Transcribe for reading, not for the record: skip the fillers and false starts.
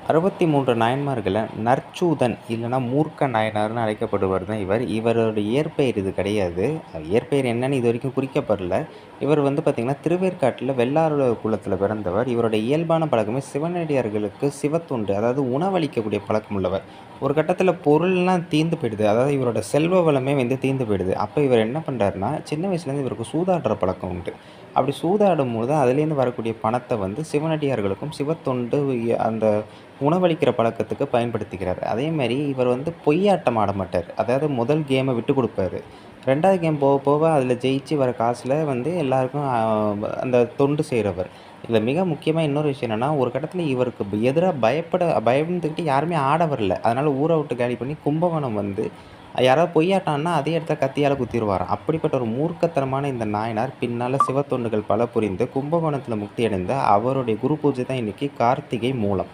63 நாயன்மார்கள நற்சூதன் இல்லன்னா மூர்க்க நாயனார்ன்னு அழைக்கப்படுவர் தான் இவர். இவரோட இயற்பெயர் இது கிடையாது. இயற்பெயர் என்னன்னு இதுவரைக்கும் குறிக்கப்படல. இவர் வந்து பார்த்தீங்கன்னா, திருவேற்காட்டுல வெள்ளாளர் குலத்தில பிறந்தவர். இவருடைய இயல்பான பழக்கமே சிவனடியார்களுக்கு சிவத்தொண்டு, அதாவது உணவளிக்கக்கூடிய பழக்கம் உள்ளவர். ஒரு கட்டத்தில பொருள்லாம் தீர்ந்து போயிடுது. அதாவது இவரோட செல்வ வளமே வந்து தீர்ந்து போயிடுது. அப்ப இவர் என்ன பண்றாருன்னா, சின்ன வயசுலேருந்து இவருக்கு சூதாடுற பழக்கம் உண்டு. அப்படி சூதாடும்போது அதிலேருந்து வரக்கூடிய பணத்த வந்து சிவனடியார்களுக்கும் சிவத்தொண்டு அந்த உணவளிக்கிற பழக்கத்துக்கு பயன்படுத்திக்கிறாரு. அதேமாரி இவர் வந்து பொய்யாட்டம் ஆட மாட்டாரு. அதாவது முதல் கேம விட்டுக் குடுப்பாரு. 2வது கேம் போக போக அதில ஜெயிச்சு வர காசுல வந்து எல்லாருக்கும் அந்த தொண்டு செய்றவர். இதில மிக முக்கியமா இன்னொரு விஷயம் என்னன்னா, ஒரு கட்டத்தில இவருக்கு எதிரா பயந்துகிட்டு யாருமே ஆட வரல. அதனால ஊர விட்டு காலி பண்ணி கும்பகோணம் வந்து யாராவது பொய்யாட்டம் ஆடுனா அதே இடத்துல கத்தியால குத்திருவாராம். அப்படிப்பட்ட ஒரு மூர்க்கத்தனமான இந்த நாயனார் பின்னால சிவத்தொண்டுகள் பல புரிந்து கும்பகோணத்தில முக்தி அடைந்த அவருடைய குரு பூஜை தான் இன்னைக்கு கார்த்திகை மூலம்.